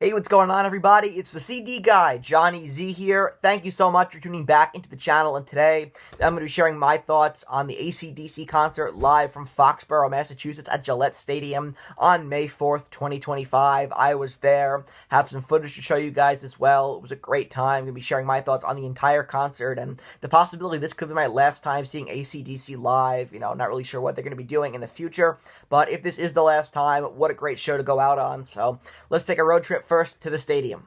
Hey, what's going on, everybody? It's the CD guy, Johnny Z here. Thank you so much for tuning back into the channel, and today I'm going to be sharing my thoughts on the Acdc concert live from Foxborough, Massachusetts at Gillette Stadium on May 4th, 2025. I was there, have some footage to show you guys as well. It was a great time. I'm going to be sharing my thoughts on the entire concert and the possibility this could be my last time seeing Acdc live. Not really sure what they're going to be doing in the future, but if this is the last time, what a great show to go out on. So let's take a road trip first to the stadium.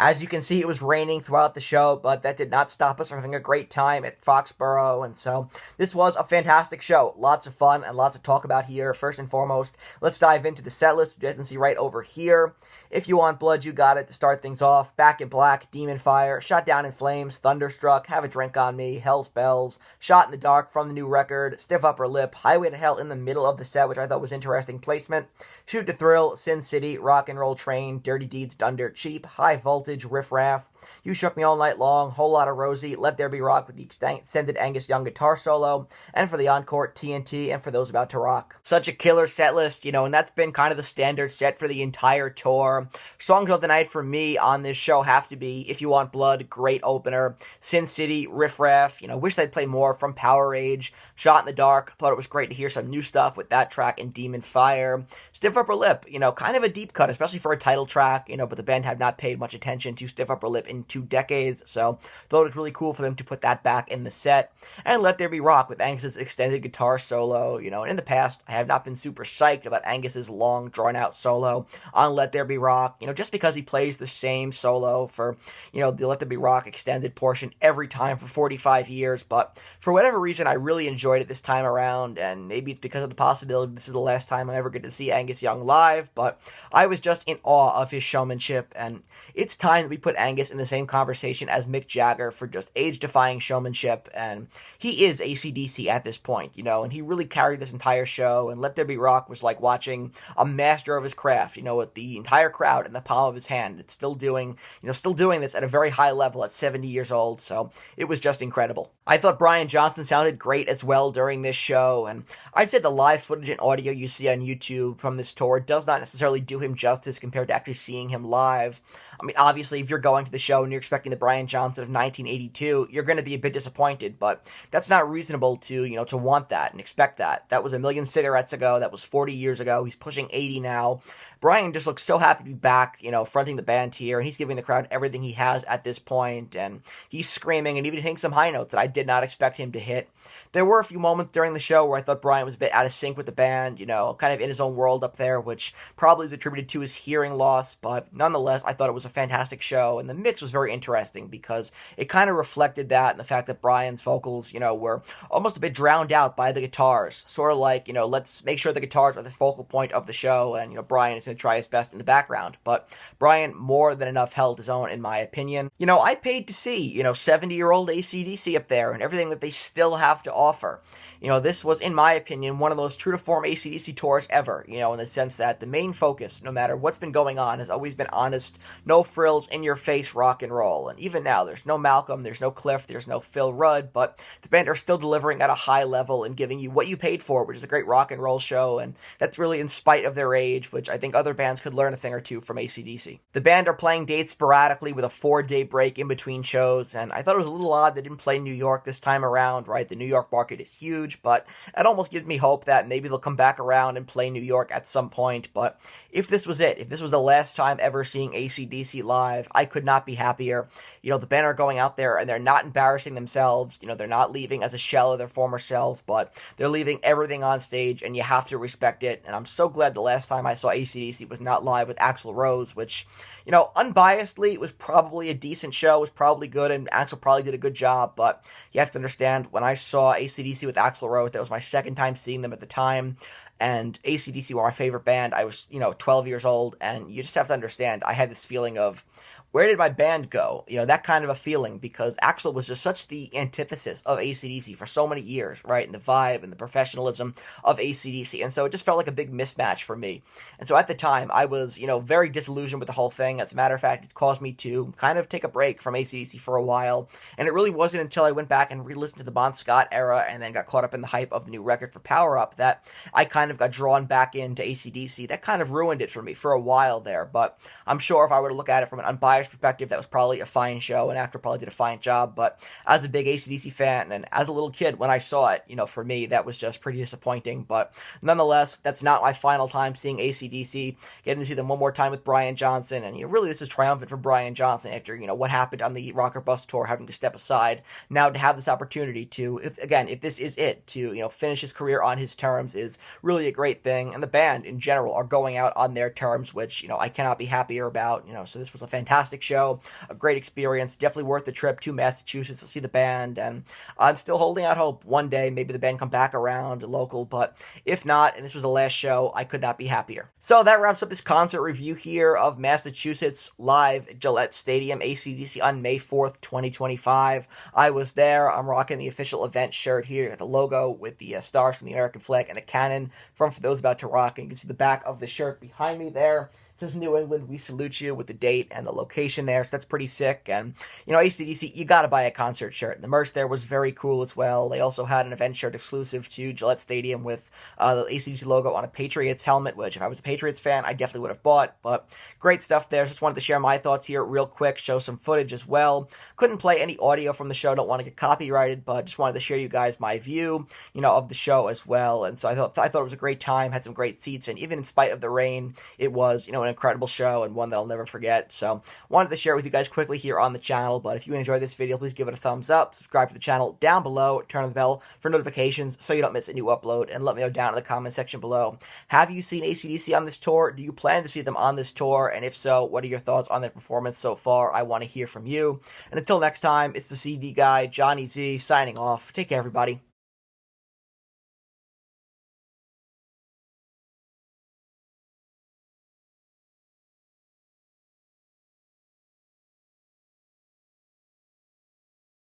As you can see, it was raining throughout the show, but that did not stop us from having a great time at Foxborough, and so this was a fantastic show. Lots of fun and lots to talk about here. First and foremost, let's dive into the set list, which you can see right over here. If You Want Blood, You Got It to start things off. Back in Black, Demon Fire, Shot Down in Flames, Thunderstruck, Have a Drink on Me, Hell's Bells, Shot in the Dark from the new record, Stiff Upper Lip, Highway to Hell in the middle of the set, which I thought was interesting placement, Shoot to Thrill, Sin City, Rock and Roll Train, Dirty Deeds Done Dirt Cheap, High Voltage, Riff Raff, You Shook Me All Night Long, Whole Lotta Rosie, Let There Be Rock with the extended Angus Young guitar solo, and for the encore, TNT, and for those about to rock. Such a killer set list, and that's been kind of the standard set for the entire tour. Songs of the night for me on this show have to be If You Want Blood, great opener, Sin City, Riff Raff, wish they'd play more from Power Age, Shot in the Dark, thought it was great to hear some new stuff with that track and Demon Fire, Stiff Upper Lip, kind of a deep cut, especially for a title track, but the band have not paid much attention to Stiff Upper Lip in 2 decades, so thought it was really cool for them to put that back in the set, and Let There Be Rock with Angus's extended guitar solo, and in the past, I have not been super psyched about Angus's long, drawn-out solo on Let There Be Rock, just because he plays the same solo for, the Let There Be Rock extended portion every time for 45 years, but for whatever reason, I really enjoyed it this time around, and maybe it's because of the possibility this is the last time I'm ever going to see Angus Young live, but I was just in awe of his showmanship, and it's time that we put Angus in the same conversation as Mick Jagger for just age-defying showmanship, and he is Acdc at this point, and he really carried this entire show, and Let There Be Rock was like watching a master of his craft, with the entire crowd in the palm of his hand. It's still doing this at a very high level at 70 years old, so it was just incredible. I thought Brian Johnson sounded great as well during this show, and I'd say the live footage and audio you see on YouTube from this tour does not necessarily do him justice compared to actually seeing him live. I mean, obviously, if you're going to the show and you're expecting the Brian Johnson of 1982, you're going to be a bit disappointed, but that's not reasonable to, to want that and expect that. That was a million cigarettes ago. That was 40 years ago. He's pushing 80 now. Brian just looks so happy to be back, fronting the band here, and he's giving the crowd everything he has at this point, and he's screaming and even hitting some high notes that I did not expect him to hit. There were a few moments during the show where I thought Brian was a bit out of sync with the band, kind of in his own world up there, which probably is attributed to his hearing loss, but nonetheless, I thought it was a fantastic show, and the mix was very interesting because it kind of reflected that and the fact that Brian's vocals, were almost a bit drowned out by the guitars, sort of like, let's make sure the guitars are the focal point of the show, and, Brian is going to try his best in the background, but Brian more than enough held his own, in my opinion. I paid to see, 70-year-old Acdc up there and everything that they still have to offer. This was, in my opinion, one of the most true-to-form Acdc tours ever, in the sense that the main focus, no matter what's been going on, has always been honest, no frills, in-your-face rock and roll. And even now, there's no Malcolm, there's no Cliff, there's no Phil Rudd, but the band are still delivering at a high level and giving you what you paid for, which is a great rock and roll show, and that's really in spite of their age, which I think other bands could learn a thing or two from AC/DC. The band are playing dates sporadically with a 4-day break in between shows, and I thought it was a little odd they didn't play New York this time around, right? The New York market is huge, but it almost gives me hope that maybe they'll come back around and play New York at some point. But if this was it, if this was the last time ever seeing AC/DC live, I could not be happier. The band are going out there and they're not embarrassing themselves. They're not leaving as a shell of their former selves, but they're leaving everything on stage, and you have to respect it. And I'm so glad the last time I saw AC/DC was not live with Axl Rose, which, unbiasedly, it was probably a decent show, it was probably good, and Axl probably did a good job. But you have to understand, when I saw AC/DC with Axl Rose, that was my second time seeing them at the time. And AC/DC were my favorite band. I was, 12 years old, and you just have to understand, I had this feeling of, where did my band go? That kind of a feeling, because Axl was just such the antithesis of AC/DC for so many years, right? And the vibe and the professionalism of AC/DC. And so it just felt like a big mismatch for me. And so at the time, I was, very disillusioned with the whole thing. As a matter of fact, it caused me to kind of take a break from AC/DC for a while. And it really wasn't until I went back and re-listened to the Bon Scott era and then got caught up in the hype of the new record for PWR-UP that I kind of got drawn back into AC/DC. That kind of ruined it for me for a while there. But I'm sure if I were to look at it from an unbiased perspective, that was probably a fine show, and actor probably did a fine job. But as a big AC/DC fan and as a little kid when I saw it, for me, that was just pretty disappointing. But nonetheless, that's not my final time seeing AC/DC. Getting to see them one more time with Brian Johnson, and really this is triumphant for Brian Johnson after what happened on the Rocker Bus tour, having to step aside. Now to have this opportunity to, if this is it, to finish his career on his terms is really a great thing. And the band in general are going out on their terms, which I cannot be happier about. So this was a fantastic show, a great experience, definitely worth the trip to Massachusetts to see the band. And I'm still holding out hope one day maybe the band come back around local, but if not, and this was the last show, I could not be happier. So that wraps up this concert review here of Massachusetts live at Gillette Stadium, AC/DC on May 4th, 2025. I was there. I'm rocking the official event shirt here, the logo with the stars from the American flag and the cannon from For Those About to Rock. And you can see the back of the shirt behind me there. It says New England, we salute you, with the date and the location there, so that's pretty sick. And, AC/DC, you gotta buy a concert shirt. The merch there was very cool as well. They also had an event shirt exclusive to Gillette Stadium with the AC/DC logo on a Patriots helmet, which if I was a Patriots fan, I definitely would have bought. But great stuff there. Just wanted to share my thoughts here real quick, show some footage as well. Couldn't play any audio from the show, don't want to get copyrighted, but just wanted to share you guys my view, of the show as well. And so I thought it was a great time, had some great seats, and even in spite of the rain, it was, an incredible show and one that I'll never forget. So wanted to share it with you guys quickly here on the channel. But if you enjoyed this video, please give it a thumbs up, subscribe to the channel down below, turn on the bell for notifications so you don't miss a new upload, and let me know down in the comment section below. Have you seen AC/DC on this tour? Do you plan to see them on this tour? And if so, what are your thoughts on their performance so far? I want to hear from you. And until next time, it's the CD guy, Johnny Z, signing off. Take care, everybody.